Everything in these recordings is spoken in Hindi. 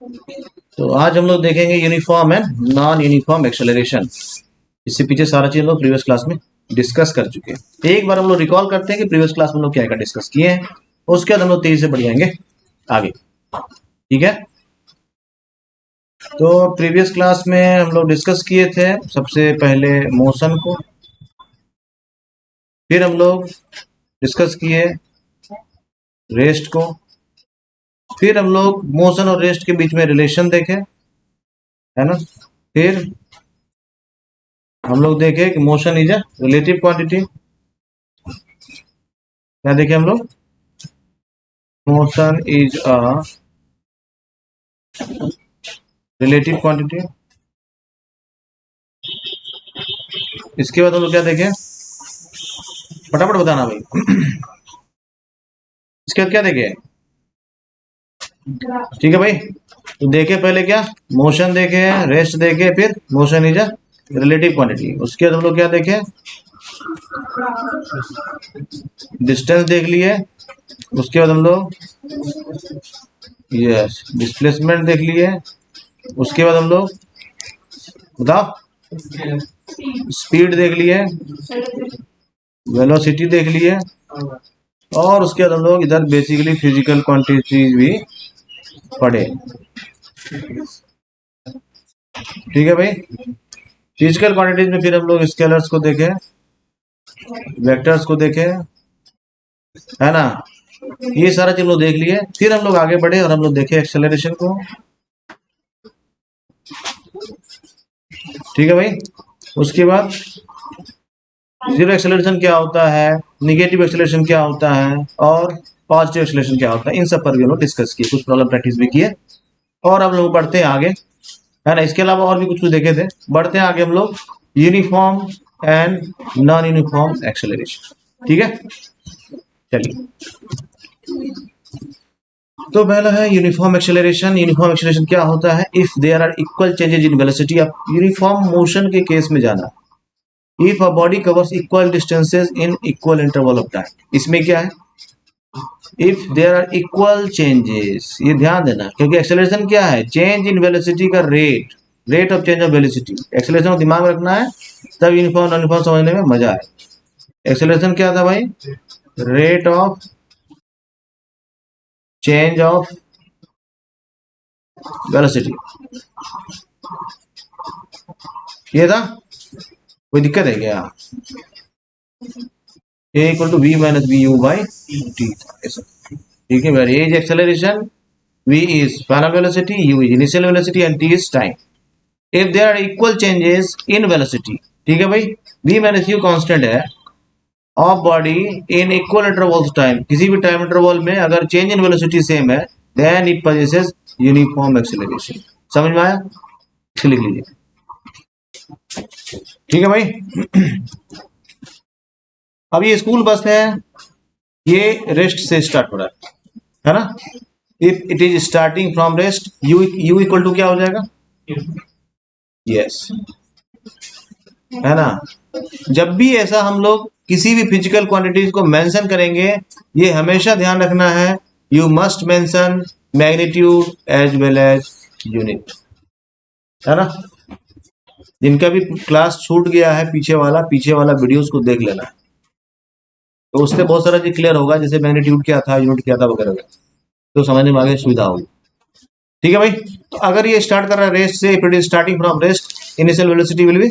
तो आज हम लोग देखेंगे uniform and non uniform acceleration. इससे पीछे सारा चीज हम लोग प्रीवियस क्लास में डिस्कस कर चुके हैं। एक बार हम लोग रिकॉल करते हैं कि प्रीवियस क्लास में हम लोग क्या क्या डिस्कस किए हैं, उसके बाद हम लोग तेजी से बढ़ जाएंगे आगे। ठीक है, तो प्रीवियस क्लास में हम लोग डिस्कस किए थे सबसे पहले मोशन को, फिर हम लोग डिस्कस किए रेस्ट को, फिर हम लोग मोशन और रेस्ट के बीच में रिलेशन देखे, है ना। फिर हम लोग देखे कि motion is a relative quantity. क्या देखे हम लोग? Motion is a relative quantity. इसके बाद हम लोग क्या देखे, फटाफट बताना भाई। इसके बाद क्या देखे? ठीक है भाई, तो देखे पहले क्या, मोशन देखे, रेस्ट देखे, फिर motion is a relative quantity. उसके बाद हम लोग क्या देखे, डिस्टेंस देख लिए। उसके बाद हम लोग यस डिस्प्लेसमेंट देख लिए। उसके बाद हम लोग बताओ स्पीड देख लिए, वेलोसिटी देख लिए, और उसके बाद हम लोग इधर बेसिकली फिजिकल क्वांटिटीज भी पढ़े। ठीक है भाई, फिजिकल क्वांटिटीज में फिर हम लोग स्केलर्स को देखे, वेक्टर्स को देखे, है ना। ये सारा चीज लोग देख लिए। फिर हम लोग आगे बढ़े और हम लोग देखे एक्सेलरेशन को। ठीक है भाई, उसके बाद जीरो एक्सेलरेशन क्या होता है, निगेटिव एक्सेलरेशन क्या होता है, और पॉजिटिव एक्सेलरेशन क्या होता है, इन सब पर भी हम लोग डिस्कस किए, कुछ प्रॉब्लम प्रैक्टिस भी किए। और अब लोग बढ़ते हैं आगे, है ना। इसके अलावा और भी कुछ कुछ देखे थे। बढ़ते हैं आगे हम लोग uniform and non uniform acceleration. ठीक है, चलिए। तो पहला है यूनिफॉर्म एक्सेलरेशन। यूनिफॉर्म एक्सेलरेशन क्या होता है? If there are equal changes in velocity. अब यूनिफॉर्म मोशन के केस में जाना, if a body covers equal distances in equal interval of time. इसमें क्या है, if there are equal changes, ये ध्यान देना, क्योंकि एक्सेलरेशन क्या है, चेंज इन वेलोसिटी का rate, rate of change of velocity. Acceleration को दिमाग में रखना है, तब यूनिफॉर्म नॉन यूनिफॉर्म समझने में मजा आए। एक्सेलरेशन क्या था भाई? Rate of change of velocity, ये था। कोई दिक्कत है क्या? a equal to v minus b u by t था ऐसा। ठीक है, where a is acceleration, v is final velocity, u is initial velocity and t is time. If there are equal changes in velocity, ठीक है भाई, v minus u कांस्टेंट है, of body in equal intervals time, किसी भी टाइम इंटरवल में अगर चेंज इन वेलोसिटी सेम है, then it possesses uniform acceleration. समझ में आया? लिख लीजिए। ठीक है भाई। अब ये स्कूल बस है, ये रेस्ट से स्टार्ट हो रहा है ना। If it is starting from rest, u equal to क्या हो जाएगा? यस, है ना। जब भी ऐसा हम लोग किसी भी फिजिकल क्वांटिटीज को मेंशन करेंगे, ये हमेशा ध्यान रखना है, you must mention magnitude as well as unit, है ना। जिनका भी क्लास छूट गया है पीछे वाला वीडियोस को देख लेना है, तो उससे बहुत सारा चीज क्लियर होगा, जैसे मैग्नीट्यूड क्या था, यूनिट क्या था वगैरह, तो समझने में आगे सुविधा होगी। ठीक है भाई, तो अगर ये स्टार्ट कर रहा है रेस्ट से, if it is starting from rest, initial velocity will be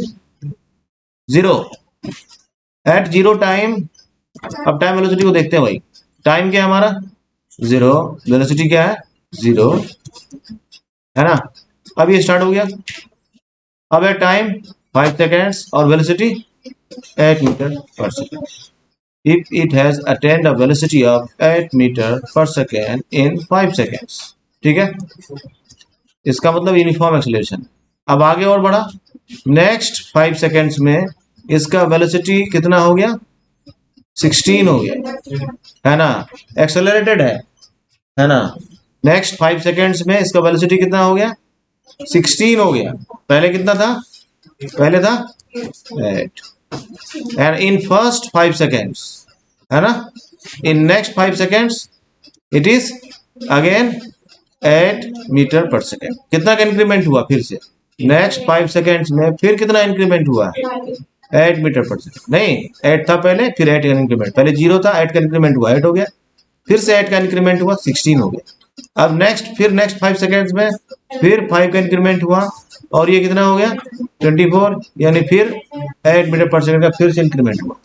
0 at 0 time. अब टाइम वेलोसिटी को देखते हैं भाई, टाइम क्या है हमारा 0, वेलोसिटी क्या है 0, है ना। अब ये स्टार्ट हो गया, अब है टाइम 5 सेकेंड्स और वेलोसिटी 8 मीटर पर second. if it has attained a velocity of 8 meter per second in 5 seconds, ठीक है, इसका मतलब यूनिफॉर्म एक्सेलरेशन। अब आगे और बढ़ा, नेक्स्ट 5 सेकेंड्स में इसका वेलोसिटी कितना हो गया? 16 हो गया, है ना, एक्सेलरेटेड है ना। नेक्स्ट 5 सेकेंड्स में इसका वेलोसिटी कितना हो गया? 16 हो गया। पहले कितना था? पहले था 8। एंड इन फर्स्ट 5 सेकेंड्स, है ना, in next 5 seconds it is again 8 metre पर सेकेंड। कितना का इंक्रीमेंट हुआ फिर से नेक्स्ट 5 सेकेंड्स में, फिर कितना इंक्रीमेंट हुआ 8 मीटर पर सेकेंड। नहीं 8 था पहले, फिर 8 का इंक्रीमेंट, पहले 0 था, 8 का इंक्रीमेंट हुआ 8 हो गया, फिर से 8 का इंक्रीमेंट हुआ 16 हो गया। अब फिर नेक्स्ट 5 सेकेंड्स में फिर 5 का इंक्रीमेंट हुआ और ये कितना हो गया 24, यानी फिर 8 मीटर पर सेकेंड का फिर से इंक्रीमेंट हुआ,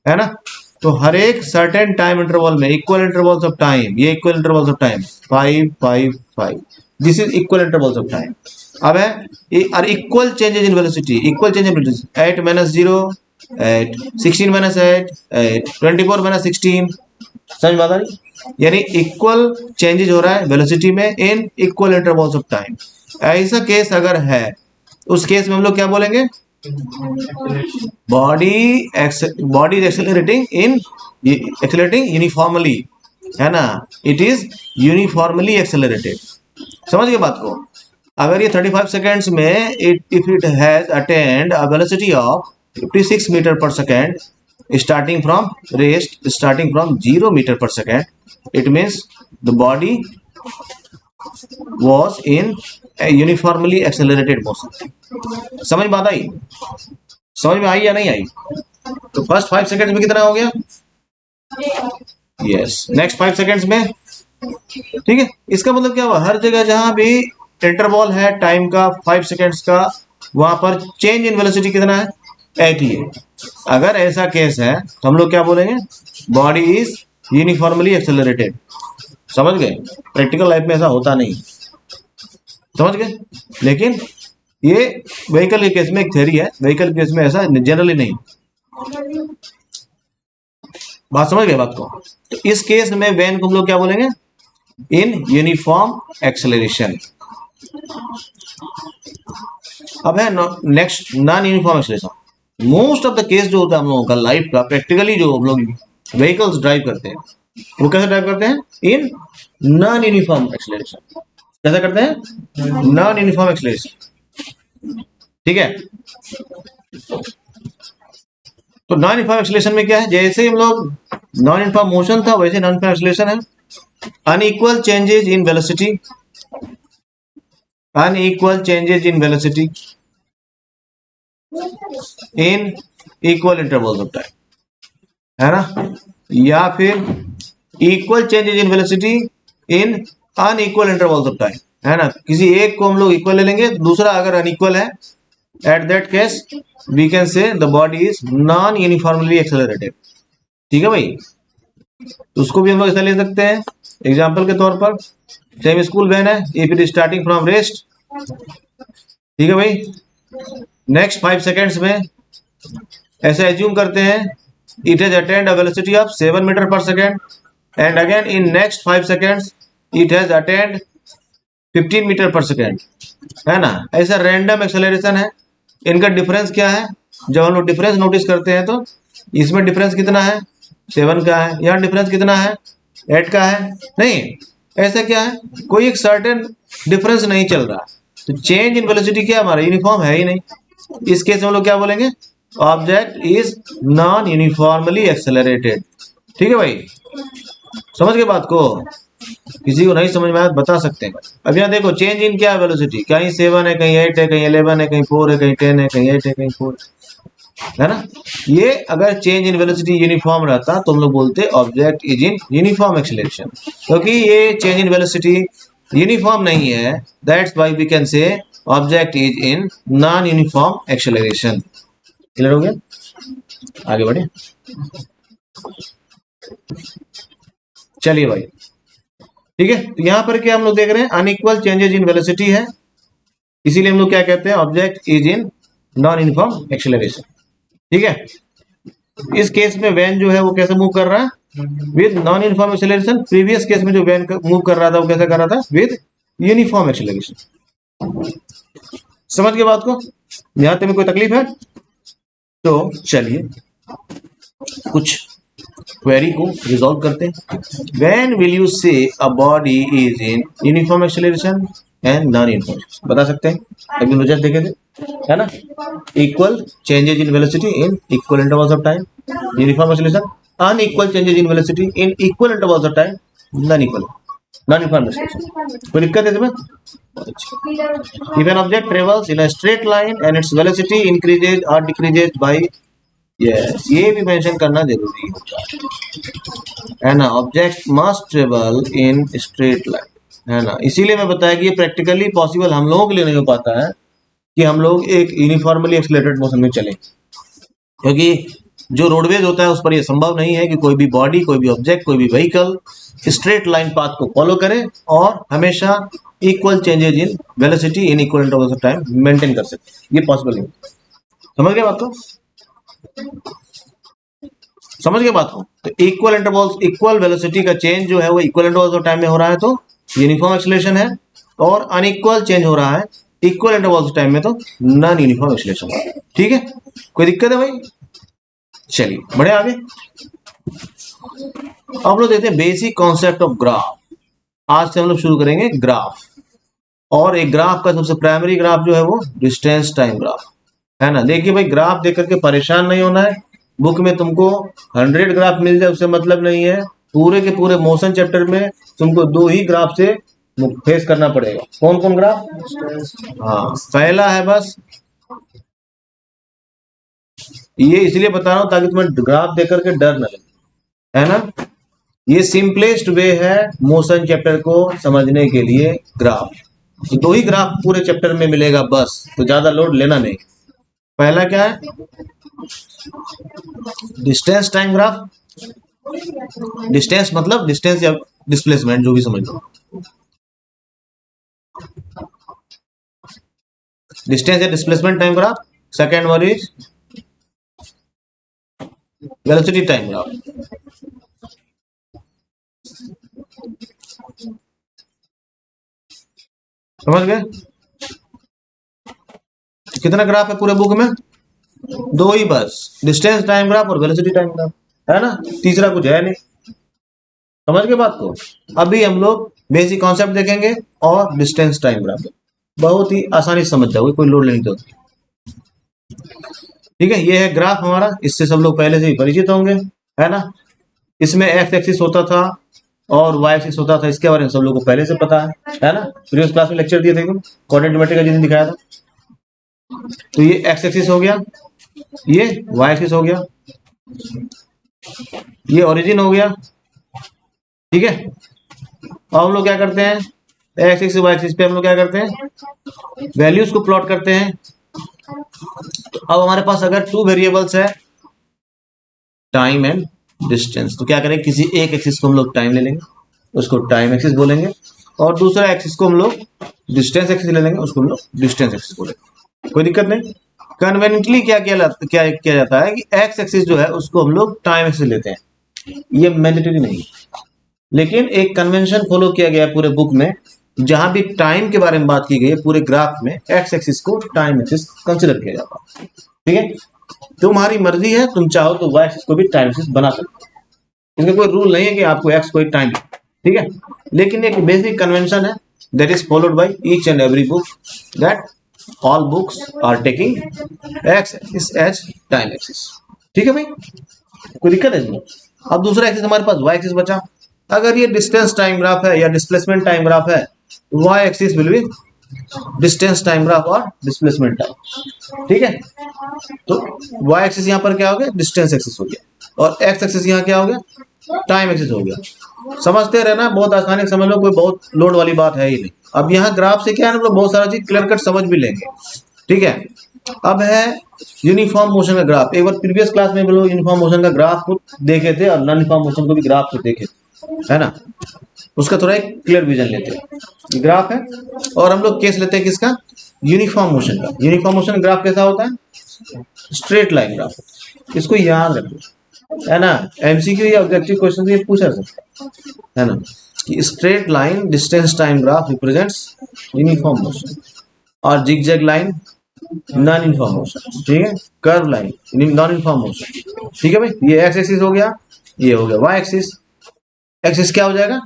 है ना। तो हर एक सर्टेन टाइम इंटरवल में इक्वल इंटरवल्स ऑफ टाइम, ये equal intervals of time 5 5 5, this is equal intervals of time. अब है और equal changes in velocity, equal change in velocity 8 - 0 8, 16 - 8 8, 24 - 16, समझ में आ रही, यानी इक्वल चेंजेस हो रहा है वेलोसिटी में इन इक्वल इंटरवल्स ऑफ टाइम। ऐसा केस अगर है उस केस में हम लोग क्या बोलेंगे, बॉडी इज एक्सेलरेटिंग यूनिफॉर्मली, है ना, इट इज यूनिफॉर्मली एक्सेलरेटेड। समझ गए बात को। अगर ये 35 सेकेंड्स में if it has attained a velocity of 56 metre पर second starting from 0 meter per second, it means the body was in a uniformly accelerated motion। समझ में आई, समझ में आई या नहीं आई। तो फर्स्ट 5 सेकेंड्स में कितना हो गया, यस नेक्स्ट 5 सेकेंड्स में, ठीक है। इसका मतलब क्या हुआ, हर जगह जहां भी इंटरवल है टाइम का 5 सेकेंड्स का, वहां पर चेंज इन वेलोसिटी कितना है 8 ही है। अगर ऐसा केस है तो हम लोग क्या बोलेंगे, बॉडी इज यूनिफॉर्मली एक्सेलरेटेड। समझ गए, प्रैक्टिकल लाइफ में ऐसा होता नहीं, समझ गए। लेकिन ये व्हीकल के केस में एक थ्योरी है, व्हीकल के केस में ऐसा जनरली नहीं। बात समझ गए बात को। तो इस केस में वैन को हम लोग क्या बोलेंगे, इन यूनिफॉर्म एक्सेलरेशन। अब है next non uniform acceleration. Most of the case जो होता है हम लोगों का लाइफ का, प्रैक्टिकली जो हम लोग व्हीकल्स ड्राइव करते हैं वो कैसे ड्राइव करते हैं, इन नॉन यूनिफॉर्म एक्सेलरेशन। कैसे करते हैं, नॉन यूनिफॉर्म एक्सेलरेशन, ठीक है। तो नॉन यूनिफॉर्म एक्सेलरेशन में क्या है, जैसे हम लोग नॉन यूनिफॉर्म मोशन था वैसे नॉन यूनिफॉर्म एक्सेलरेशन है। Unequal changes in velocity, unequal changes in velocity in equal intervals of time, है ना, या फिर equal changes in velocity in unequal intervals of time, है ना। किसी एक को हम लोग इक्वल ले लेंगे, दूसरा अगर अनइक्वल है, at that case we can say the body is non uniformly accelerated, ठीक है भाई। तो उसको भी हम लोग ऐसा ले सकते हैं, एग्जाम्पल के तौर पर सेम स्कूल वैन है, if it is starting from rest, ठीक है भाई। नेक्स्ट 5 सेकेंड्स में ऐसे एज्यूम करते हैं it has attained a velocity of 7 metre पर second, and again in next 5 seconds it has attained 15 metre पर सेकेंड, है ना। ऐसा रैंडम एक्सेलरेशन है। इनका डिफरेंस क्या है, जब हम लोग डिफरेंस नोटिस करते हैं तो इसमें डिफरेंस कितना है 7 का है, यहाँ डिफरेंस कितना है 8 का है, नहीं ऐसा क्या है, कोई एक सर्टेन डिफरेंस नहीं चल रहा। तो चेंज इन वेलोसिटी क्या हमारा यूनिफॉर्म है ही नहीं। इस केस में हम लोग क्या बोलेंगे, object is non uniformly accelerated, ठीक है भाई। समझ गए बात को, किसी को नहीं समझ में आया बता सकते हैं। अब यहाँ देखो चेंज इन क्या है वेलोसिटी, कहीं 7 है, कहीं 8 है, कहीं 11 है, कहीं 4 है, कहीं 10 है, कहीं 8 है, कहीं 4 है ना। ये अगर चेंज इन वेलोसिटी यूनिफॉर्म रहता तो हम लोग बोलते object is in uniform acceleration. क्योंकि ये चेंज इन वेलोसिटी यूनिफॉर्म नहीं है, that's why we can say object is in non uniform acceleration. Clear हो गया, आगे बढ़े। चलिए भाई, ठीक है। तो यहां पर क्या हम लोग देख रहे हैं, अनइक्वल चेंजेस इन वेलोसिटी है, इसीलिए हम लोग क्या कहते हैं, object is in non uniform acceleration, ठीक है। इस केस में वैन जो है वो कैसे मूव कर रहा है, with non uniform acceleration. Previous case में जो वैन मूव कर रहा था वो कैसे कर रहा था, विद यूनिफॉर्म एक्सेलरेशन। समझ गए बात को, यहां तक में कोई तकलीफ है तो चलिए कुछ क्वेरी को रिजॉल्व करते हैं। व्हेन विल यू से a body is in uniform acceleration and non uniform, बता सकते हैं, अभी हम जस्ट देखे थे, है ना। Equal changes in velocity in equal intervals of time, uniform acceleration. Unequal changes in velocity in equal intervals of time, non equal. Non uniform acceleration. कोई दिक्कत है तुम्हें? If an object travels in a straight line and its velocity increases or decreases by, yes, ये भी मेंशन करना जरूरी होता है ना, object must travel in straight line, है ना। इसीलिए मैं बताया कि ये प्रैक्टिकली पॉसिबल हम लोगों के लिए नहीं हो पाता है कि हम लोग एक यूनिफॉर्मली एक्सीलरेटेड मोशन में चलें, क्योंकि जो रोडवेज होता है उस पर यह संभव नहीं है कि कोई भी बॉडी, कोई भी ऑब्जेक्ट, कोई भी व्हीकल स्ट्रेट लाइन पाथ को फॉलो करे और हमेशा equal changes in velocity in equal intervals of time maintain कर सके। ये पॉसिबल नहीं। समझ गए बात को? समझ गए बात को? तो इक्वल इंटरवल्स, इक्वल वेलोसिटी का चेंज जो है वो इक्वल इंटरवल्स ऑफ टाइम में हो रहा है तो यूनिफॉर्म एक्सीलरेशन है, और अनइक्वल चेंज हो रहा है इक्वल इंटरवल्स ऑफ टाइम में तो नॉन यूनिफॉर्म एक्सीलरेशन। ठीक है, कोई दिक्कत है भाई? चलिए बढ़े आगे। अब लोग देखते हैं बेसिक कॉन्सेप्ट ऑफ ग्राफ। आज से हम लोग शुरू करेंगे ग्राफ, और एक ग्राफ का सबसे प्राइमरी ग्राफ जो है वो डिस्टेंस टाइम ग्राफ है ना। देखिए भाई, ग्राफ देख करके परेशान नहीं होना है। बुक में तुमको 100 ग्राफ मिल जाए उससे मतलब नहीं है। पूरे के पूरे मोशन चैप्टर में तुमको 2 ही ग्राफ से फेस करना पड़ेगा। कौन कौन ग्राफ? हाँ, पहला है बस ये इसलिए बता रहा हूं ताकि तुम्हें ग्राफ देख करके डर न लगे, है ना। ये सिंपलेस्ट वे है मोशन चैप्टर को समझने के लिए, ग्राफ। तो 2 ही ग्राफ पूरे चैप्टर में मिलेगा बस, तो ज्यादा लोड लेना नहीं। पहला क्या है? Distance time graph. डिस्टेंस मतलब डिस्टेंस या डिस्प्लेसमेंट, जो भी समझ लो। डिस्टेंस या displacement time graph. Second one is velocity time graph. समझ गए? कितना ग्राफ है पूरे बुक में? 2 ही बस, डिस्टेंस टाइम ग्राफ और वेलोसिटी टाइम ग्राफ, है ना। तीसरा कुछ है नहीं। समझ गए बात को? अभी हम लोग बेसिक कॉन्सेप्ट देखेंगे और डिस्टेंस टाइम ग्राफ बहुत ही आसानी से समझ जाओगे, कोई लोड लेने की जरूरत नहीं। ठीक है, ये है ग्राफ हमारा, इससे सब लोग पहले से ही परिचित होंगे, है ना। इसमें एक्स एक्सिस होता था और वाई एक्सिस होता था, इसके बारे में सब लोगों को पहले से पता है ना। प्रीवियस क्लास में लेक्चर दिए थे कोऑर्डिनेट ज्योमेट्री का, जिसने दिखाया था। तो ये एक्स एक्सिस हो गया, ये वाई एक्सिस हो गया, ये ओरिजिन हो गया। ठीक है, अब हम लोग क्या करते हैं? एक्स एक्सिस वाई एक्सिस पे हम लोग क्या करते हैं? वैल्यूज को प्लॉट करते हैं। तो अब हमारे पास अगर 2 वेरिएबल्स है, टाइम एंड डिस्टेंस, तो क्या करें? किसी एक एक्सिस को हम लोग टाइम ले लेंगे, उसको टाइम एक्सिस बोलेंगे, और दूसरा एक्सिस को हम लोग डिस्टेंस एक्सिस ले लेंगे, उसको हम लोग डिस्टेंस एक्सिस बोलेंगे। कोई दिक्कत नहीं। कन्वेंटली क्या किया जाता है कि एक्स एक्सिस जो है उसको हम लोग टाइम एक्सिस लेते हैं। ये मैंडेटरी नहीं है, लेकिन एक कन्वेंशन फॉलो किया गया है पूरे बुक में। जहां भी टाइम के बारे में बात की गई है पूरे ग्राफ में, एक्स एक्सिस को टाइम एक्सिस कंसिडर किया जाता है। ठीक है, तुम्हारी मर्जी है, तुम चाहो तो वाई एक्सिस को भी टाइम एक्सिस बना सकते हो। इसमें कोई रूल नहीं है कि आपको एक्स को टाइम, ठीक है। लेकिन एक बेसिक कन्वेंशन है that is followed by each and every book, that all books are taking x axis as time axis. ठीक है भाई, कोई दिक्कत है इसमें? अब दूसरा एक्सिस हमारे पास वाई एक्सिस बचा। अगर ये डिस्टेंस टाइम ग्राफ है या डिस्प्लेसमेंट टाइम ग्राफ है, y axis will be distance time graph और डिस्प्लेसमेंट टाइम। ठीक है, तो वाई एक्सिस यहाँ पर क्या हो गया? डिस्टेंस एक्सिस हो गया, और एक्स एक्सिस यहाँ क्या हो गया? टाइम एक्सिस हो गया। समझते रहना, बहुत आसानी से समझ लो, कोई बहुत लोड वाली बात है ही नहीं। अब यहाँ ग्राफ से क्या है, हम लोग बहुत सारा चीज क्लियर कट समझ भी लेंगे। ठीक है, अब है यूनिफॉर्म मोशन का ग्राफ। एक बार प्रीवियस क्लास में भी लोग यूनिफॉर्म मोशन का ग्राफ को देखे थे और नॉन यूनिफॉर्म मोशन को भी ग्राफ से देखे थे, है ना। उसका थोड़ा एक क्लियर विजन लेते हैं। ये ग्राफ है और हम लोग केस लेते हैं किसका? यूनिफॉर्म मोशन का। यूनिफॉर्म मोशन ग्राफ कैसा होता है? Straight line graph. इसको याद रखो, है ना। एमसीक्यू या ऑब्जेक्टिव क्वेश्चन ये पूछा सकता है ना, कि straight line distance time graph represents uniform motion, और zigzag line non uniform motion. ठीक है, curve line non uniform motion. ठीक है भाई, ये एक्स एक्सिस हो गया, ये हो गया वाई एक्सिस। एक्सिस क्या हो जाएगा?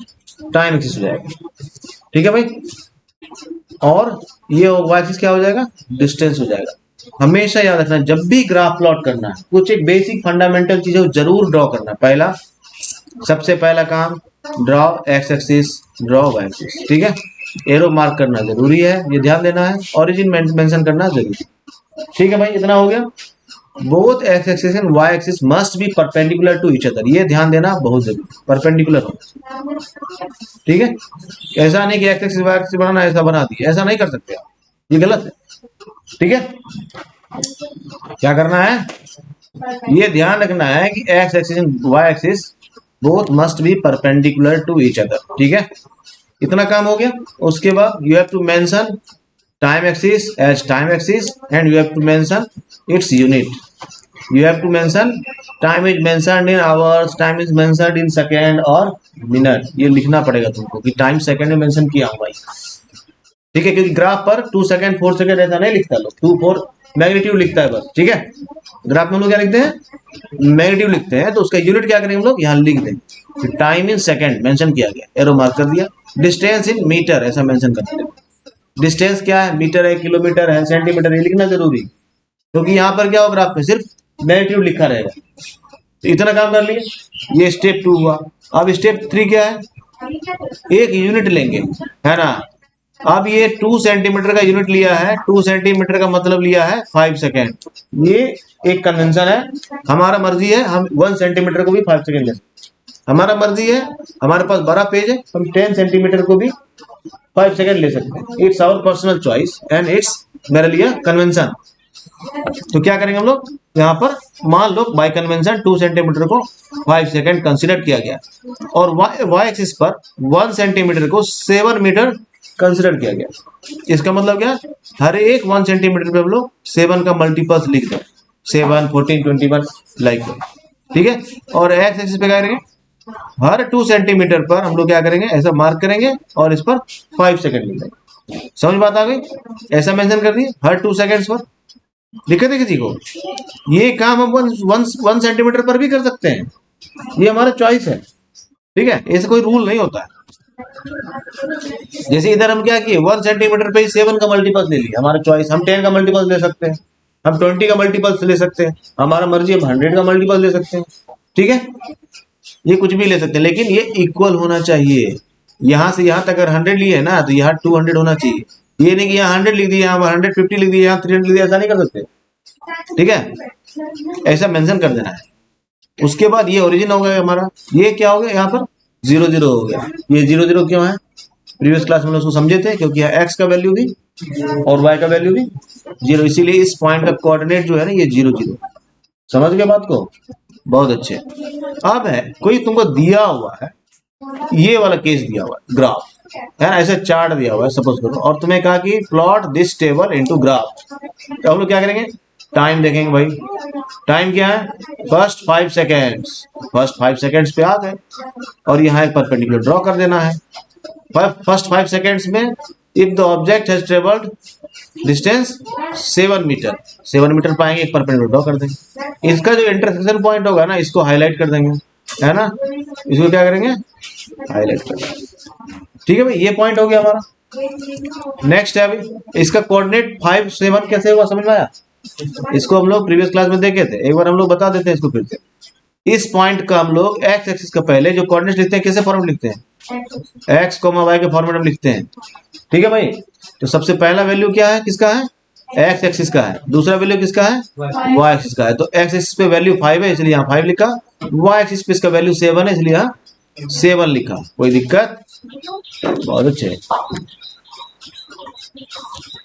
टाइम एक्सिस हो जाएगा। ठीक है भाई, और ये वाई एक्सिस क्या हो जाएगा? डिस्टेंस हो जाएगा। हमेशा याद रखना, जब भी ग्राफ प्लॉट करना है, कुछ एक बेसिक फंडामेंटल चीजें जरूर ड्रॉ करना है। सबसे पहला काम draw x axis, draw y axis. ठीक है, एरो मार्क करना जरूरी है, ये ध्यान देना है, ओरिजिन मेंशन करना जरूरी है। ठीक है भाई, इतना हो गया। Both x axis and y axis must be perpendicular to each other, ये ध्यान देना बहुत जरूरी, परपेंडिकुलर हो। ठीक है, ऐसा नहीं कि एक्स एक्सिस वाई एक्सिस बनाना ऐसा बना दिया, ऐसा नहीं कर सकते आप, ये गलत है। ठीक है, क्या करना है, ये ध्यान रखना है कि x axis and y axis both must be perpendicular to each other. ठीक है, इतना काम हो गया। उसके बाद you have to mention time axis as time axis and you have to mention its unit. You have to mention time is mentioned in hours, time is mentioned in second और मिनट, ये लिखना पड़ेगा तुमको कि टाइम सेकेंड में मेंशन किया हूं भाई। ठीक है, क्योंकि ग्राफ पर 2 सेकेंड 4 सेकेंड ऐसा नहीं लिखता लोग, 2 4 मैग्नीट्यूड लिखता है बस। ठीक है, ग्राफ में हम लोग क्या लिखते हैं, मैग्नीट्यूड लिखते हैं, तो उसका यूनिट क्या करेंगे हम लोग, यहाँ लिख देंगे टाइम इन सेकेंड मेंशन किया गया, एरो मार्क कर दिया। डिस्टेंस इन मीटर ऐसा मेंशन कर दिया, डिस्टेंस क्या है, मीटर है, किलोमीटर है, सेंटीमीटर, ये लिखना जरूरी, क्योंकि यहाँ पर क्या होगा, ग्राफ में सिर्फ मैग्नीट्यूड लिखा रहेगा। तो इतना काम कर लिए, ये स्टेप 2 हुआ। अब स्टेप 3 क्या है, एक यूनिट लेंगे, है ना। अब ये 2 सेंटीमीटर का यूनिट लिया है, 2 सेंटीमीटर का मतलब लिया है 5 सेकेंड। ये एक कन्वेंशन है, हमारा मर्जी है, हम 1 सेंटीमीटर को भी 5 सेकेंड ले सकते, हमारा मर्जी है, हमारे पास बड़ा पेज है, हम 10 सेंटीमीटर को भी 5 सेकेंड ले सकते हैं। It's our personal choice and it's मेरे लिए कन्वेंशन। तो क्या करेंगे हम लोग, यहाँ पर मान लो बाय कन्वेंशन 2 सेंटीमीटर को 5 सेकेंड कंसिडर किया गया, और वाई एक्सिस पर 1 सेंटीमीटर को 7 मीटर कंसिडर किया गया। इसका मतलब क्या, हर एक 1 सेंटीमीटर पे हम लोग 7 का मल्टीपल्स लिख दें, 7 14 21 लाइक। ठीक है, और एक्स एक्सिस पे क्या करेंगे, हर 2 सेंटीमीटर पर हम लोग क्या करेंगे, ऐसा मार्क करेंगे और इस पर 5 सेकेंड लिख देंगे। समझ बात आ गई, ऐसा मेंशन कर दिए हर 2 सेकेंड्स पर। दिक्कत है किसी को, ये काम हम 1 सेंटीमीटर पर भी कर सकते हैं, ये हमारा चॉइस है। ठीक है, ऐसे कोई रूल नहीं होता है। जैसे इधर हम क्या किए, 1 सेंटीमीटर पे ही 7 का मल्टीपल्स ले लिया, हमारा चॉइस, हम 10 का मल्टीपल्स ले सकते हैं, हम 20 का मल्टीपल्स ले सकते हैं, हमारा मर्जी, हम 100 का मल्टीपल्स ले सकते हैं। ठीक है, ये कुछ भी ले सकते हैं, लेकिन ये इक्वल होना चाहिए। यहां से यहां तक अगर 100 लिए है ना, तो यहाँ 200 होना चाहिए। ये नहीं कि यहाँ 100 लिख दिया, यहाँ 150 लिख दिया, यहाँ 300 लिख दिया, ऐसा नहीं कर सकते। ठीक है, ऐसा मेंशन कर देना है। उसके बाद ये ओरिजिन हो गया हमारा, ये क्या हो गया, यहाँ पर 0 0 हो गया। ये 0 0 क्यों है, प्रीवियस क्लास में उसको समझे थे, क्योंकि एक्स का वैल्यू भी और वाई का वैल्यू भी 0, इसीलिए इस पॉइंट का कोऑर्डिनेट जो है ना, ये 0 0। समझ गए बात को, बहुत अच्छे। अब है कोई तुमको दिया हुआ है, ये वाला केस दिया हुआ है, ग्राफ है ना, ऐसे चार्ट दिया हुआ है सपोज करो, और तुम्हें कहा कि plot this table into graph. तो हम लोग क्या करेंगे, टाइम देखेंगे भाई, टाइम क्या है, फर्स्ट 5 सेकेंड्स, फर्स्ट 5 सेकेंड्स पे आ गए, और यहाँ एक परपेंडिकुलर ड्रॉ कर देना है। फर्स्ट 5 सेकेंड्स में if the object has travelled distance 7 metre, 7 metre पाएंगे, एक परपेंडिकुलर ड्रॉ कर देंगे। इसका जो इंटरसेक्शन पॉइंट होगा ना, इसको हाईलाइट कर देंगे, है ना, इसको क्या करेंगे, हाईलाइट कर देंगे। ठीक है भाई, ये पॉइंट हो गया हमारा। नेक्स्ट है अभी इसका कोऑर्डिनेट 5 7 कैसे हुआ, समझ में आया, इसको हम लोग प्रीवियस क्लास में देखे थे, एक बार हम लोग बता देते हैं इसको फिर से। इस पॉइंट का हम लोग एक्स एक्सिस का पहले जो कोऑर्डिनेट लिखते हैं, कैसे फॉर्मेट लिखते हैं, एक्स कोमा वाई के फॉर्मेट में लिखते हैं। ठीक है भाई, तो सबसे पहला वैल्यू क्या है, किसका है, एक्स एक्सिस का है, दूसरा वैल्यू किसका है, वाई एक्सिस का है। तो एक्स एक्सिस पे वैल्यू 5 है, इसलिए यहाँ 5 लिखा, वाई एक्सिस पे इसका वैल्यू 7 है, इसलिए यहाँ 7 लिखा। कोई दिक्कत, बहुत अच्छे।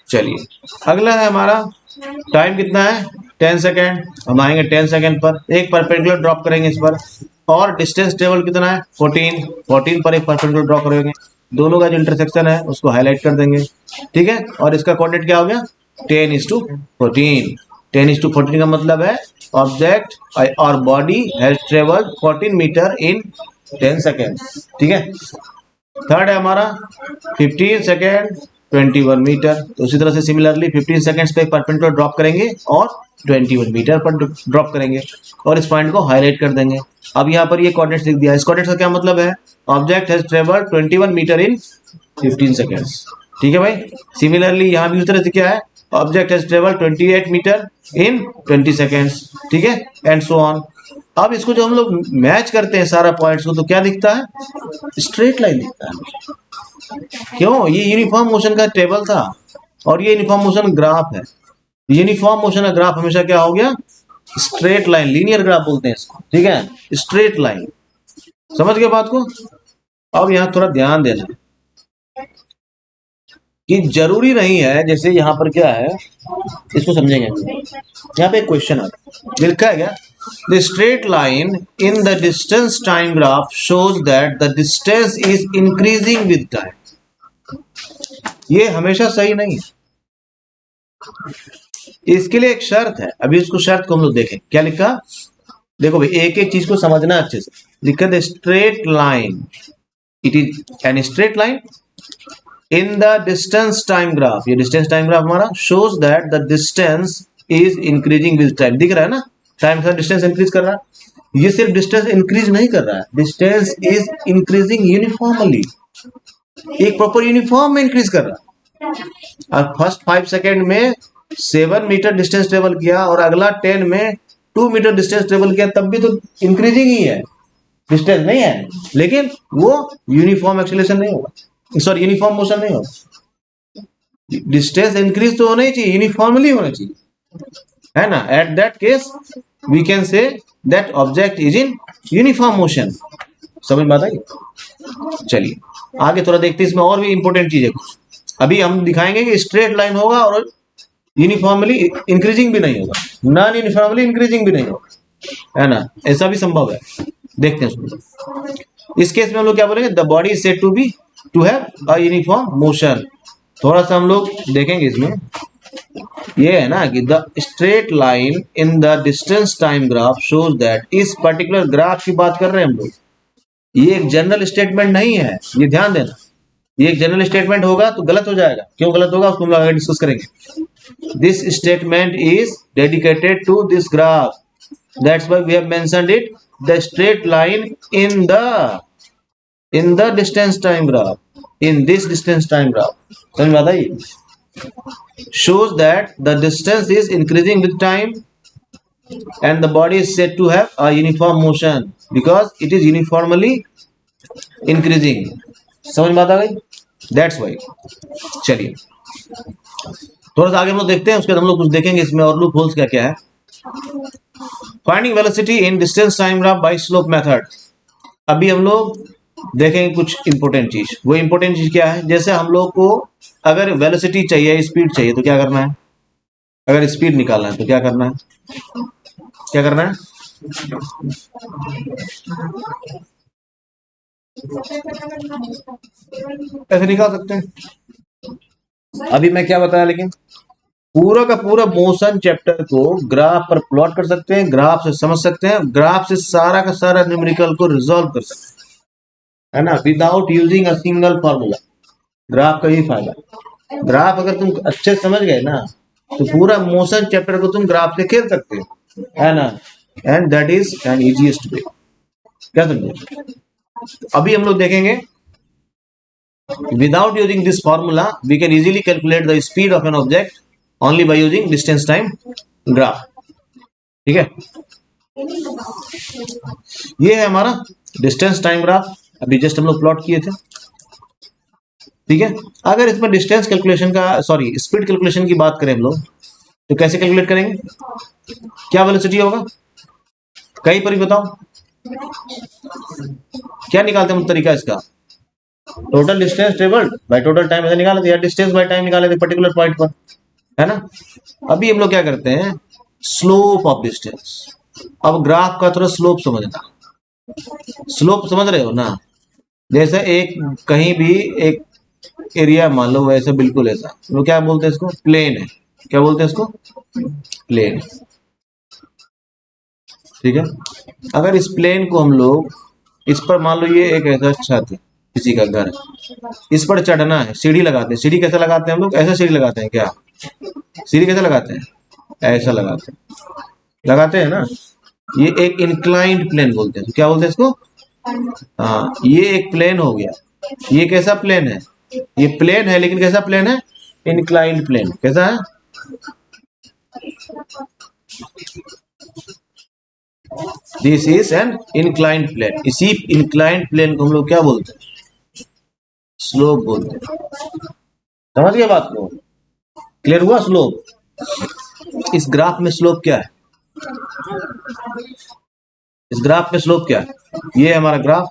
चलिए अगला है हमारा, टाइम कितना है, 10 सेकेंड, हम आएंगे 10 सेकेंड पर, एक परपेंडिकुलर ड्रॉप करेंगे इस पर, और डिस्टेंस टेबल कितना है 14, 14 पर एक परपेंडिकुलर ड्रॉ करेंगे, दोनों का जो इंटरसेक्शन है उसको हाईलाइट कर देंगे। ठीक है, और इसका कोऑर्डिनेट क्या हो गया, 10:14। 10:14 का मतलब है ऑब्जेक्ट और body has travelled 14 metre in 10 second. ठीक है, थर्ड है हमारा 15 सेकेंड 21 मीटर। तो उसी तरह से सिमिलरली 15 सेकेंड्स पे परपेंडिकुलर ड्रॉप करेंगे और 21 मीटर पर ड्रॉप करेंगे, और इस पॉइंट को हाईलाइट कर देंगे। अब यहाँ पर ये कोऑर्डिनेट्स लिख दिया, इस कोऑर्डिनेट का क्या मतलब है, object has travelled 21 metre in 15 seconds. ठीक है भाई, सिमिलरली यहाँ भी उस तरह से क्या है, object has travelled 28 metre in 20 seconds. ठीक है, एंड सो ऑन। अब इसको जो हम लोग मैच करते हैं सारा पॉइंट्स को, तो क्या दिखता है? स्ट्रेट लाइन दिखता है। क्यों? ये यूनिफॉर्म मोशन का टेबल था और ये यूनिफॉर्म मोशन ग्राफ है। यूनिफॉर्म मोशन का ग्राफ हमेशा क्या हो गया? स्ट्रेट लाइन, लीनियर ग्राफ बोलते हैं इसको, ठीक है, स्ट्रेट लाइन। समझ गए बात को? अब यहाँ थोड़ा ध्यान देना कि जरूरी नहीं है, जैसे यहाँ पर क्या है इसको समझेंगे। यहाँ पे एक क्वेश्चन है, लिखा है क्या? The straight line in the distance time graph shows that the distance is increasing with time. ये हमेशा सही नहीं है, इसके लिए एक शर्त है। अभी इसको शर्त को हम लोग देखें, क्या लिखा? देखो भाई, एक एक चीज को समझना अच्छे से। लिखा the straight line, it is an straight line in the distance time graph. ये डिस्टेंस टाइम ग्राफ हमारा shows that the distance is increasing with time. दिख रहा है ना, टाइम के साथ डिस्टेंस इंक्रीज कर रहा है। ये सिर्फ डिस्टेंस इंक्रीज नहीं कर रहा है, डिस्टेंस इज इंक्रीजिंग यूनिफॉर्मली, एक प्रॉपर यूनिफॉर्म में इंक्रीज कर रहा है। और फर्स्ट 5 सेकेंड में 7 मीटर डिस्टेंस ट्रेवल किया और अगला 10 में 2 मीटर डिस्टेंस ट्रेवल किया, तब भी तो इंक्रीजिंग ही है, डिस्टेंस नहीं है, लेकिन वो यूनिफॉर्म एक्सेलरेशन नहीं होगा, सॉरी यूनिफॉर्म मोशन नहीं होगा। डिस्टेंस इंक्रीज तो होना ही चाहिए, यूनिफॉर्मली होना चाहिए, है ना। At that case we can say that object is in uniform motion. समझ में आता है? चलिए आगे थोड़ा देखते हैं, इसमें और भी इंपॉर्टेंट चीज है कुछ। अभी हम दिखाएंगे कि स्ट्रेट लाइन होगा और यूनिफॉर्मली इंक्रीजिंग भी नहीं होगा, नॉन यूनिफॉर्मली इंक्रीजिंग भी नहीं होगा, है ना, ऐसा भी संभव है। देखते हैं उसमें। इस केस में हम लोग क्या बोलेंगे? The body is said to be to have a uniform motion. थोड़ा सा हम लोग देखेंगे इसमें, ये है ना कि the straight line in the distance time graph shows that, इस पर्टिकुलर ग्राफ की बात कर रहे हैं हम लोग, ये एक जनरल स्टेटमेंट नहीं है, ये ध्यान देना। ये एक जनरल स्टेटमेंट होगा तो गलत हो जाएगा। क्यों गलत होगा उसको हम लोग आगे डिस्कस करेंगे। This statement is dedicated to this graph, that's why we have mentioned it the straight line in the distance time graph, in this distance time graph. समझ में आता है? shows that the distance is increasing with time and the body is said to have a uniform motion because it is uniformly increasing. समझ में आता गई? That's why. चलिए थोड़ा सा आगे हम लोग देखते हैं, उसके बाद हम लोग कुछ देखेंगे इसमें और लूप होल्स क्या क्या है। Finding velocity in distance time graph by slope method. अभी हम लोग देखेंगे कुछ इंपॉर्टेंट चीज। वो इंपॉर्टेंट चीज क्या है? जैसे हम लोग को अगर वेलोसिटी चाहिए, स्पीड चाहिए, तो क्या करना है? अगर स्पीड निकालना है तो क्या करना है? क्या करना है? ऐसे निकाल सकते हैं। अभी मैं क्या बताया, लेकिन पूरा का पूरा मोशन चैप्टर को ग्राफ पर प्लॉट कर सकते हैं, ग्राफ से समझ सकते हैं, ग्राफ से सारा का सारा न्यूमेरिकल को रिजॉल्व कर सकते हैं, है ना, without using a single formula. Graph का ही फायदा, ग्राफ अगर तुम अच्छे समझ गए ना तो पूरा मोशन चैप्टर को तुम ग्राफ से खेल सकते हो, है ना, and that is an easiest way. क्या समझे? अभी हम लोग देखेंगे without using this formula we can easily calculate the speed of an object only by using distance time graph. ठीक है, ये है हमारा डिस्टेंस टाइम ग्राफ, अभी जस्ट हम लोग प्लॉट किए थे। ठीक है, अगर इसमें डिस्टेंस कैलकुलेशन का, सॉरी स्पीड कैलकुलेशन की बात करें हम लोग, तो कैसे कैलकुलेट करेंगे? क्या वेलोसिटी होगा कहीं पर भी बताओ, क्या निकालते हैं तरीका इसका? Total distance travelled by total time, ऐसे निकाले थे, या डिस्टेंस बाय टाइम निकाले थे पर्टिकुलर पॉइंट पर, है ना। अभी हम लोग क्या करते हैं? Slope of distance. अब ग्राफ का थोड़ा स्लोप समझना। स्लोप समझ रहे हो ना? जैसे एक कहीं भी एक एरिया मान लो, वैसे बिल्कुल ऐसा, वो क्या बोलते हैं इसको? प्लेन है। क्या बोलते हैं इसको? प्लेन। ठीक है, अगर इस प्लेन को हम लोग, इस पर मान लो ये एक ऐसा छत है, किसी का घर, इस पर चढ़ना है, सीढ़ी लगाते हैं। सीढ़ी कैसे लगाते हैं हम लोग? ऐसा सीढ़ी लगाते हैं क्या? सीढ़ी कैसे लगाते हैं? ऐसा लगाते हैं ना। ये एक इंक्लाइंड प्लेन बोलते हैं। तो क्या बोलते हैं इसको? हाँ, ये एक प्लेन हो गया। ये कैसा प्लेन है? ये प्लेन है, लेकिन कैसा प्लेन है? Inclined plane. कैसा है? This is an inclined plane. इसी इंक्लाइंड प्लेन को हम लोग क्या बोलते हैं? स्लोप बोलते हैं। समझ गए बात को? क्लियर हुआ? स्लोप, इस ग्राफ में स्लोप क्या है? इस ग्राफ में स्लोप क्या है? ये है हमारा ग्राफ।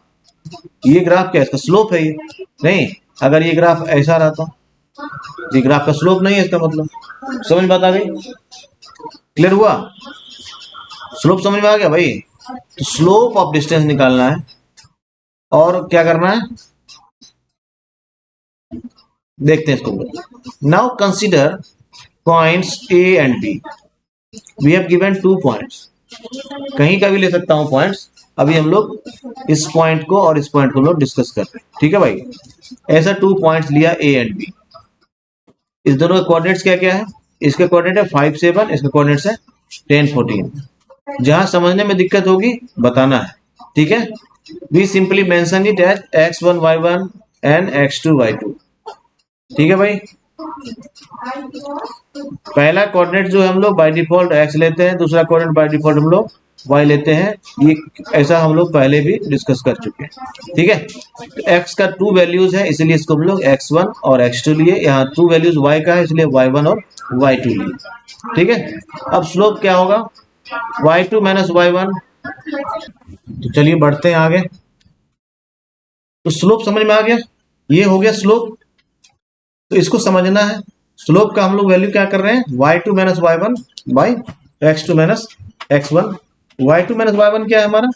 ये ग्राफ क्या है? इसका स्लोप है ये। नहीं, अगर ये ग्राफ ऐसा रहता, ये ग्राफ का स्लोप नहीं है इसका मतलब। समझ बात आ गई? क्लियर हुआ? स्लोप समझ में आ गया भाई? तो स्लोप ऑफ डिस्टेंस निकालना है और क्या करना है देखते हैं इसको। Now consider points A and B. We have given 2 points. कहीं का भी ले सकता हूं पॉइंट्स। अभी हम लोग इस पॉइंट को और इस पॉइंट को हम लोग डिस्कस कर रहे हैं, ठीक है भाई? ऐसा 2 पॉइंट्स लिया ए एंड बी। इस दोनों के कोऑर्डिनेट्स क्या क्या है? इसके कोऑर्डिनेट है 5 7, इसके कोऑर्डिनेट्स है 10 14। जहां समझने में दिक्कत होगी बताना है, ठीक है? We simply mention it as x1 y1 and x2 y2। ठीक है भाई? पहला कोऑर्डिनेट जो हम लोग बाय डिफॉल्ट x लेते हैं, दूसरा कोऑर्डिनेट बाय डिफॉल्ट हम लोग y लेते हैं। ये ऐसा हम लोग पहले भी डिस्कस कर चुके हैं, ठीक है? तो x का 2 वैल्यूज है, इसलिए इसको हम लोग x1 और x2 लिए। यहाँ 2 वैल्यूज y का है, इसलिए y1 और y2 लिए, ठीक है? अब स्लोप क्या होगा? y2 minus y1। तो चलिए बढ़ते हैं आगे। तो स्लोप समझ में आ गया? ये हो गया स्लोप। तो इसको समझना है। स्लोप का हम लोग वैल्यू क्या कर रहे हैं? y2 minus y1 by x2 minus x1। y2 minus y1 क्या है हमारा?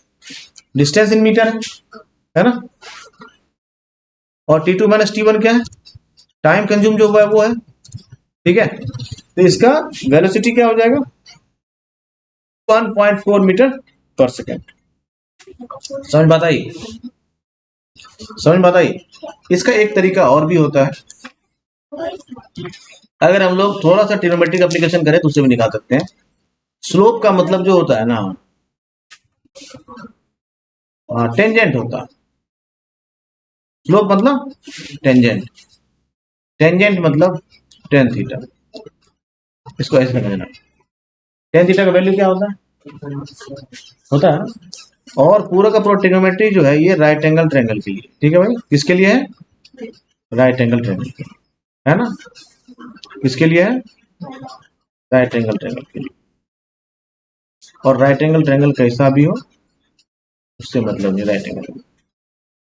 डिस्टेंस इन मीटर है ना? और t2 माइनस t1 क्या है? टाइम कंज्यूम जो हुआ है वो है, ठीक है? तो इसका वेलोसिटी क्या हो जाएगा? 1.4 मीटर पर सेकेंड। समझ बात आई? समझ बात आई? इसका एक तरीका और भी होता है। अगर हम लोग थोड़ा सा ट्रिग्नोमेट्रिक एप्लीकेशन करें तो उसे भी निकाल सकते हैं। स्लोप का मतलब जो होता है ना, टेंजेंट होता है। स्लोप मतलब टेंजेंट। टेंजेंट मतलब टेन थीटा। इसको ऐसे समझना। टेन थीटा का वैल्यू क्या होता है? होता है ना? और पूरा का पूरा ट्रिग्नोमेट्री जो है ये राइट एंगल ट्रायंगल के लिए, ठीक है भाई? किसके लिए है? राइट एंगल ट्रायंगल के लिए, है ना? किसके लिए है? राइट एंगल ट्रायंगल के लिए। और राइट एंगल ट्रायंगल कैसा भी हो उससे मतलब नहीं, राइट एंगल,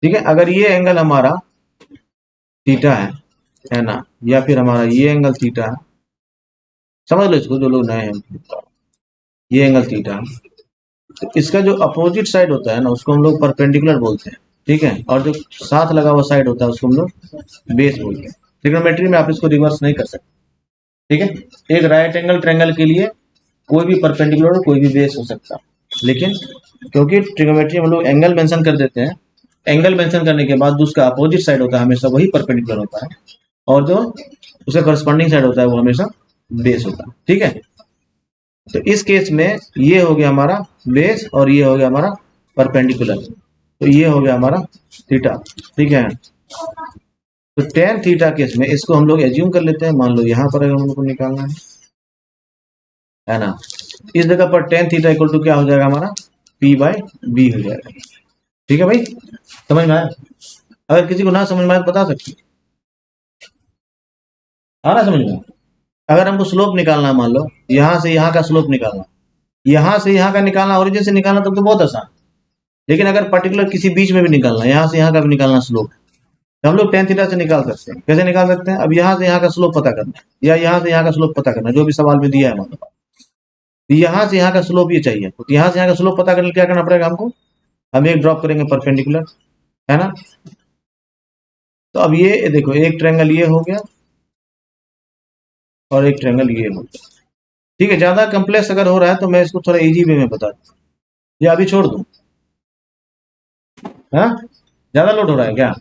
ठीक है? अगर ये एंगल हमारा थीटा है ना? या फिर हमारा ये एंगल थीटा है, समझ लो इसको जो लोग नए हैं। ये एंगल थीटा, तो इसका जो अपोजिट साइड होता है ना उसको हम लोग परपेंडिकुलर बोलते हैं, ठीक है? और जो साथ लगा हुआ साइड होता है उसको हम लोग बेस बोलते हैं। ट्रिग्नोमेट्री में आप इसको रिवर्स नहीं कर सकते, ठीक है? एक राइट एंगल ट्रायंगल के लिए कोई भी परपेंडिकुलर कोई भी बेस हो सकता है, लेकिन क्योंकि ट्रिग्नोमेट्री में हम लोग एंगल मेंशन कर देते हैं, एंगल मेंशन करने के बाद उसका अपोजिट साइड होता है हमेशा वही परपेंडिकुलर होता है, और जो उसका करस्पॉन्डिंग साइड होता है वो हमेशा बेस होता है, ठीक है? तो इस केस में ये हो गया हमारा बेस और ये हो गया हमारा परपेंडिकुलर। तो ये हो गया हमारा थीटा, ठीक है? तो टेन थीटा केस में इसको हम लोग एज्यूम कर लेते हैं। मान लो यहाँ पर अगर हम लोग को निकालना है ना? इस जगह पर टेन थीटा इक्वल टू क्या हो जाएगा हमारा? पी बाई बी हो जाएगा, ठीक है भाई? समझ में आया? अगर किसी को ना समझ में आए तो बता सकते, आ रहा समझ में? अगर हमको स्लोप निकालना, मान लो यहाँ से यहाँ का स्लोप निकालना, यहाँ से यहाँ का निकालना, ओरिजिन से निकालना तब तो बहुत आसान। लेकिन अगर पर्टिकुलर किसी बीच में भी निकालना, यहाँ से यहाँ का भी निकालना स्लोप, तो हम लोग टेन थीटा से निकाल सकते हैं। कैसे निकाल सकते हैं? अब यहाँ से यहाँ का स्लोप पता करना है या यहाँ से यहाँ का स्लोप पता करना है, जो भी सवाल में दिया है मतलब। यहाँ से यहाँ का स्लोप ये चाहिए, तो यहाँ से यहाँ का स्लोप पता करने क्या करना पड़ेगा हमको? हम एक ड्रॉप करेंगे परपेंडिकुलर, है ना? तो अब ये देखो, एक ट्रायंगल ये हो गया और एक ट्रायंगल ये हो गया, ठीक है? ज्यादा कम्प्लेक्स अगर हो रहा है तो मैं इसको थोड़ा इजी वे में बता दूं, या अभी छोड़ दूं? हाँ, ज्यादा लोड हो रहा है क्या?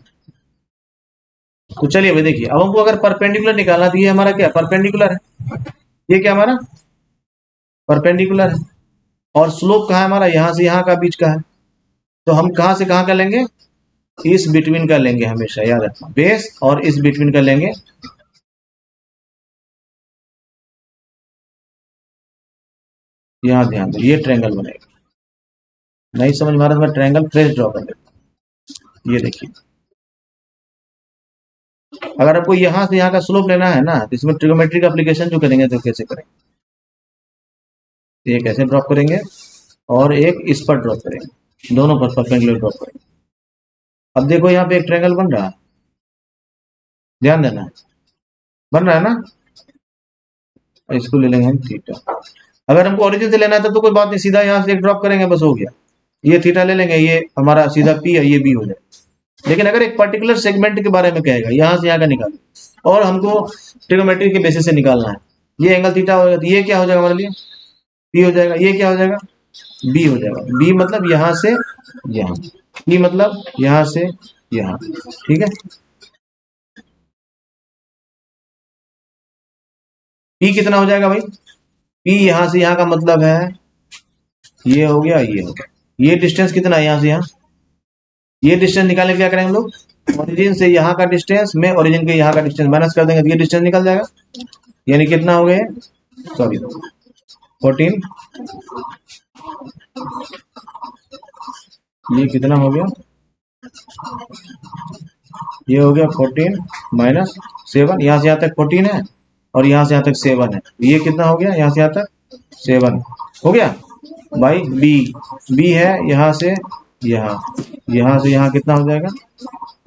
तो चलिए भाई देखिए, अब हमको अगर परपेंडिकुलर निकालना, तो ये हमारा क्या परपेंडिकुलर है, ये क्या हमारा परपेंडिकुलर है। और स्लोप कहाँ है हमारा? यहाँ से यहाँ का बीच का है। तो हम कहाँ से कहाँ का लेंगे? इस बिटवीन का लेंगे, हमेशा याद रखना, बेस और इस बिटवीन का लेंगे। यहाँ ध्यान दो, ये ट्रायंगल बनेगा, नहीं समझ में आ रहा तो मैं ट्रायंगल ट्रेस ड्रॉ कर लेता हूँ। ये देखिए, अगर आपको यहाँ से यहाँ का स्लोप लेना है ना, तो इसमें ट्रिग्नोमेट्री का एप्लीकेशन जो करेंगे तो कैसे करेंगे, एक ऐसे ड्रॉप करेंगे और एक इस पर ड्रॉप करेंगे, दोनों पर परपेंडिकुलर ड्रॉप करेंगे। अब देखो यहाँ पे एक ट्रायंगल बन रहा है, ध्यान देना, बन रहा है ना, इसको ले लेंगे हम थीटा। अगर हमको ओरिजिन से लेना है तो कोई बात नहीं, सीधा यहाँ से एक ड्रॉप करेंगे बस हो गया, ये थीटा ले लेंगे, ये हमारा सीधा पी है, ये बी हो जाए। लेकिन अगर एक पर्टिकुलर सेगमेंट के बारे में कहेगा, यहाँ से यहाँ का निकाल, और हमको ट्रिग्नोमेट्री के बेसिस से निकालना है, ये एंगल थीटा हो जाएगा, तो ये क्या हो जाएगा हमारे लिए, पी हो जाएगा, ये क्या हो जाएगा, बी हो जाएगा। बी मतलब यहाँ से यहाँ, पी मतलब यहाँ से यहाँ, ठीक है। पी कितना हो जाएगा भाई, पी यहाँ से यहाँ का मतलब है ये हो गया, ये हो गया, ये डिस्टेंस कितना है यहाँ से यहाँ, ये डिस्टेंस निकालने के क्या करेंगे हम लोग, ओरिजिन से यहाँ का डिस्टेंस में ओरिजिन के यहाँ का डिस्टेंस माइनस कर देंगे, तो ये डिस्टेंस निकल जाएगा, यानी कितना हो गया, सॉरी 14, ये कितना हो गया, ये हो गया 14 माइनस 7, यहाँ से यहाँ तक 14 है और यहाँ से यहाँ तक 7 है, ये कितना हो गया, यहाँ से यहाँ तक 7 हो गया बाई बी, बी है यहाँ से यहाँ, यहाँ से यहाँ कितना हो जाएगा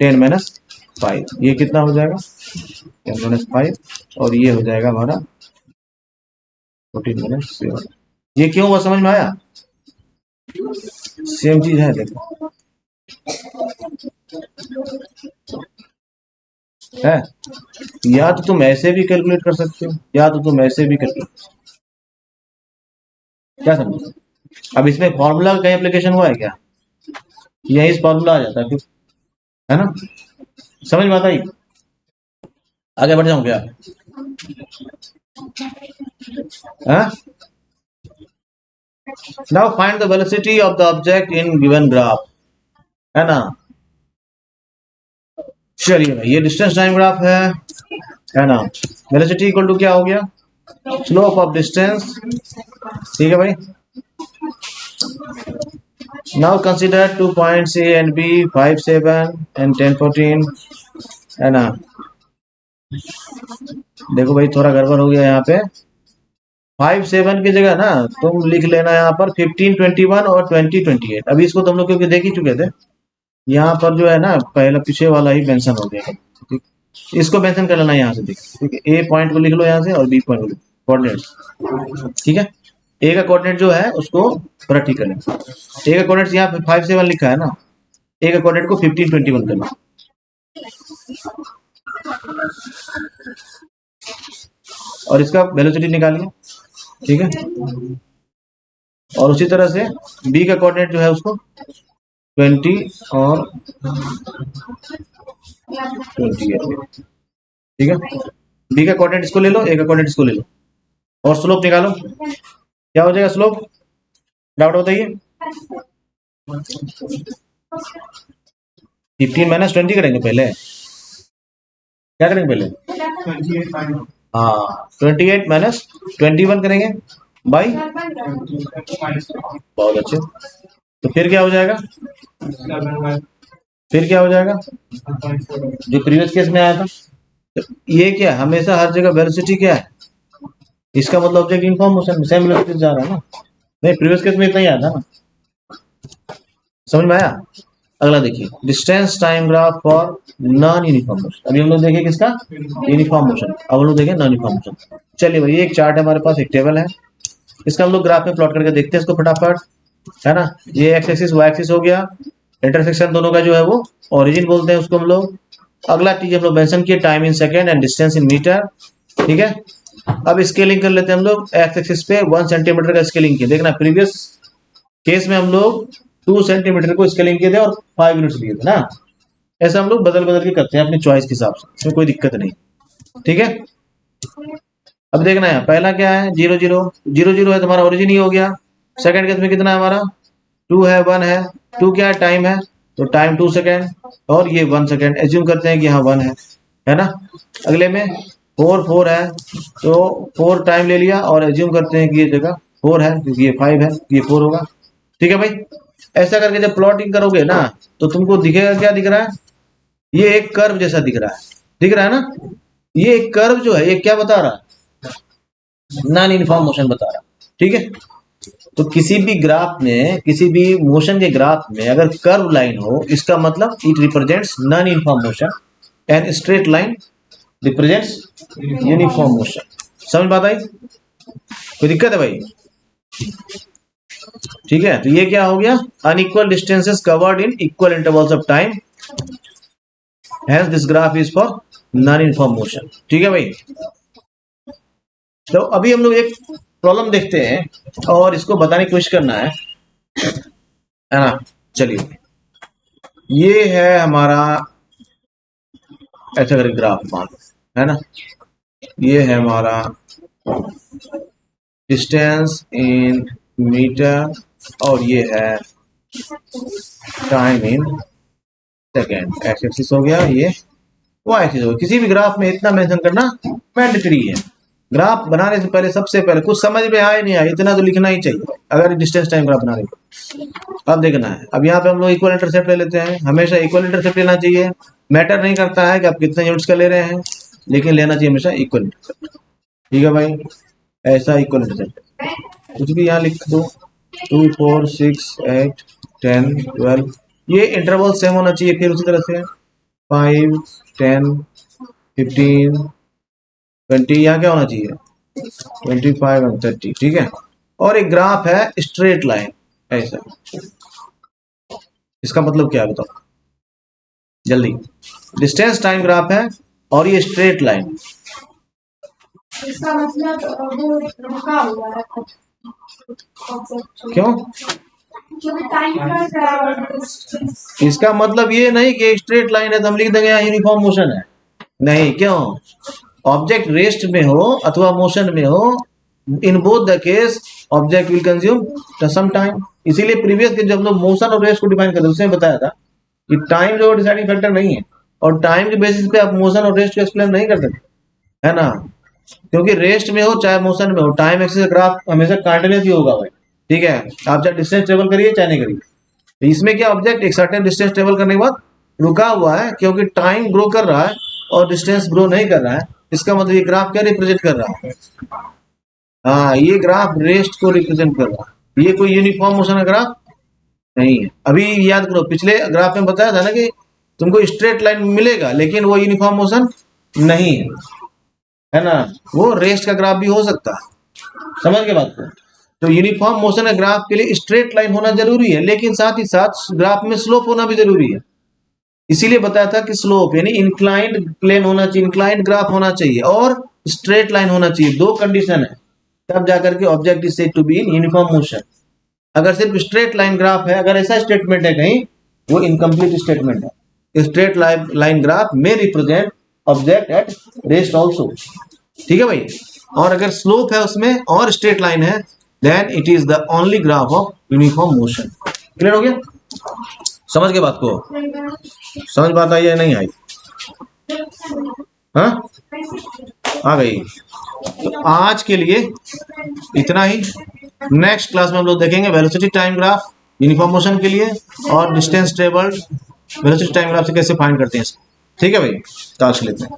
10 माइनस 5, ये कितना हो जाएगा 10 माइनस 5, और ये हो जाएगा हमारा 14 माइनस 7। ये क्यों हुआ समझ में आया, सेम चीज है देखो, है, या तो तुम ऐसे भी कैलकुलेट कर सकते हो, या तो तुम ऐसे भी कैलकुलेट, क्या समझ। अब इसमें फॉर्मूला का कहीं एप्लीकेशन हुआ है क्या, यही इस फॉर्मूला आ जाता है फिर, है ना, समझ में आता ही। आगे बढ़ जाऊं क्या, now find the velocity of the object in given graph, है ना। चलिए भाई, ये डिस्टेंस टाइम ग्राफ है ना, वेलोसिटी इक्वल टू क्या हो गया, स्लोप ऑफ डिस्टेंस, ठीक है भाई। Now consider 2 points A and B, 5 7 and 10 14, है ना। देखो भाई थोड़ा गड़बड़ हो गया यहाँ पे, 5 7 की जगह ना तुम लिख लेना यहाँ पर 15 21 और 20 28। अभी इसको तुम लोग क्योंकि देख ही चुके थे, यहाँ पर जो है ना पहला पीछे वाला ही मेंशन हो गया, ठीक, इसको मेंशन कर लेना यहाँ से, ठीक है, ए पॉइंट को लिख लो यहाँ से और बी पॉइंट को लिख, कोऑर्डिनेट, ठीक है। ए का कोऑर्डिनेट जो है उसको थोड़ा ठीक कर लेना, ए का कोऑर्डिनेट यहाँ पे 5 7 लिखा है ना, ए का कोऑर्डिनेट को 15 21 करना, और इसका वेलोसिटी निकालिए, ठीक है। और उसी तरह से बी का कोऑर्डिनेट जो है उसको 20 और 28, ठीक है। बी का कोऑर्डिनेट इसको ले लो, ए का कोऑर्डिनेट इसको ले लो, और स्लोप निकालो, क्या हो जाएगा स्लोप, डाउट बताइए, 15 माइनस 20 करेंगे पहले, क्या करेंगे पहले, हाँ 28 माइनस 21 करेंगे बाई, बहुत अच्छे, तो फिर क्या हो जाएगा, फिर क्या हो जाएगा जो प्रीवियस केस में आया था, तो ये क्या हमेशा हर जगह वेलोसिटी क्या है, इसका मतलब ऑब्जेक्ट यूनिफॉर्म मोशन में सेम वेलोसिटी से जा रहा है ना, नहीं प्रीवियस केस में इतना ही आया था ना, समझ में आया। अगला देखिए, distance time graph for non uniform motion, अभी हम लोग देखें किसका, यूनिफॉर्म मोशन, अब हम लोग देखें नॉन यूनिफॉर्म मोशन। चलिए भाई, ये एक चार्ट है हमारे पास, एक टेबल है, इसका हम लोग ग्राफ में प्लॉट करके देखते हैं इसको फटाफट, है ना। ये एक्स एक्सिस वाई एक्सिस हो गया, इंटरसेक्शन दोनों का जो है वो ओरिजिन बोलते हैं उसको हम लोग। अगला चीज हम लोग मेंशन किए time in second and distance in metre, ठीक है। अब स्केलिंग कर लेते हैं हम लोग, एक्स एक्सिस पे 1 सेंटीमीटर का स्केलिंग किया, देखना प्रीवियस केस में हम लोग 2 सेंटीमीटर को स्केलिंग किए थे और 5 यूनिट्स लिए थे ना, ऐसा हम लोग बदल बदल के करते हैं अपनी चॉइस के हिसाब से, इसमें कोई दिक्कत नहीं, ठीक है। अब देखना है पहला क्या है, 0 0 0 0 है, तुम्हारा ओरिजिन ही हो गया। सेकंड केस में कितना है हमारा, 2 है 1 है, 2 क्या है टाइम है, तो टाइम 2 सेकेंड, और ये 1 सेकेंड, एज्यूम करते हैं कि यहाँ 1 है ना। अगले में 4 4 है, तो 4 टाइम ले लिया और एज्यूम करते हैं कि ये जगह 4 है क्योंकि ये 5 है, ये 4 होगा, ठीक है भाई। ऐसा करके जब प्लॉटिंग करोगे ना तो तुमको दिखेगा, क्या दिख रहा है, ये एक कर्व जैसा दिख रहा है ना। ये एक कर्व जो है ये क्या बता रहा है, नॉन यूनिफॉर्म मोशन बता रहा है। ठीक है, तो किसी भी ग्राफ में, किसी भी मोशन के ग्राफ में अगर कर्व लाइन हो, इसका मतलब it represents non uniform motion and straight line represents uniform motion. समझ बात आई, कोई दिक्कत है भाई? ठीक है, तो ये क्या हो गया, unequal distances covered in equal intervals of time, hence this graph is for non uniform motion. ठीक है भाई, तो अभी हम लोग एक प्रॉब्लम देखते हैं और इसको बताने की कोशिश करना है ना। चलिए, ये है हमारा ऐसा करके ग्राफ मान, है ना, ये है हमारा डिस्टेंस इन मीटर और ये है time in second. X axis हो गया, ये वाई एक्सिस हो गया। किसी भी ग्राफ में इतना मेंशन करना मैंडेटरी है। ग्राफ बनाने से पहले सबसे पहले कुछ समझ में आए नहीं आए इतना तो लिखना ही चाहिए अगर डिस्टेंस टाइम ग्राफ बना रहे। अब देखना है, अब यहाँ पे हम लोग इक्वल इंटरसेप्ट ले लेते हैं। हमेशा इक्वल इंटरसेप्ट लेना चाहिए, मैटर नहीं करता है कि आप कितने यूनिट्स का ले रहे हैं, लेकिन लेना चाहिए हमेशा इक्वल इंटरसेप्ट। ठीक है भाई, ऐसा इक्वल इंटरसेप्ट कुछ भी यहाँ लिख दो, 2 4 6 8 10 12, ये इंटरवल सेम होना चाहिए। फिर उसी तरह से 5 10 15 20, यहाँ क्या होना चाहिए 25 और 30। ठीक है, और एक ग्राफ है स्ट्रेट लाइन ऐसा, इसका मतलब क्या है बताओ जल्दी। डिस्टेंस टाइम ग्राफ है और ये स्ट्रेट लाइन, इसका मतलब वो रुका हुआ है। क्यों? इसका मतलब ये नहीं कि स्ट्रेट लाइन है तो हम लिख देंगे यहाँ यूनिफॉर्म मोशन है, नहीं। क्यों? ऑब्जेक्ट रेस्ट में हो अथवा मोशन में हो, in both the case object will consume some time. इसीलिए प्रीवियस के जब लोग मोशन और रेस्ट को डिफाइन करते उसमें बताया था कि टाइम जो डिसाइडिंग फैक्टर नहीं है, और टाइम के बेसिस पे आप मोशन और रेस्ट को एक्सप्लेन नहीं कर सकते, है ना। क्योंकि रेस्ट में हो चाहे मोशन में हो, टाइम एक्सिस ग्राफ हमेशा कंटीन्यूअस ही होगा भाई। ठीक है, आप चाहे डिस्टेंस ट्रेवल करिए चाहे नहीं करिए। तो इसमें क्या, ऑब्जेक्ट एक सर्टेन डिस्टेंस ट्रेवल करने के बाद रुका हुआ है क्योंकि टाइम ग्रो कर रहा है और डिस्टेंस ग्रो नहीं कर रहा है। इसका मतलब ये ग्राफ क्या रिप्रेजेंट कर रहा है, हाँ ये ग्राफ रेस्ट को रिप्रेजेंट कर रहा है। ये कोई यूनिफॉर्म मोशन का ग्राफ नहीं है। अभी याद करो, पिछले ग्राफ में बताया था ना कि तुमको स्ट्रेट लाइन मिलेगा लेकिन वो यूनिफॉर्म मोशन नहीं है ना। वो रेस्ट का ग्राफ भी हो सकता है, समझ के बात को। तो यूनिफॉर्म मोशन का ग्राफ के लिए स्ट्रेट लाइन होना जरूरी है, लेकिन साथ ही साथ ग्राफ में स्लोप होना भी जरूरी है। इसीलिए बताया था कि स्लोप यानी इंक्लाइंड प्लेन होना चाहिए, इंक्लाइंड ग्राफ होना चाहिए और स्ट्रेट लाइन होना चाहिए। दो कंडीशन है तब जाकर के object is said to be in uniform motion. अगर सिर्फ स्ट्रेट लाइन ग्राफ है, अगर ऐसा स्टेटमेंट है कहीं, वो इनकम्प्लीट स्टेटमेंट है। स्ट्रेट लाइन ग्राफ में represent object at rest also. ठीक है भाई, और अगर स्लोप है उसमें और स्ट्रेट लाइन है, then it is the only graph of uniform motion. Clear हो गया? समझ के बात को, समझ बात आई या नहीं आई? हाँ आ गई। तो आज के लिए इतना ही। नेक्स्ट क्लास में हम लोग देखेंगे velocity time graph uniform motion के लिए और distance travelled velocity time graph से कैसे फाइंड करते हैं इसको। ठीक है भाई, तो आज के लिए इतना।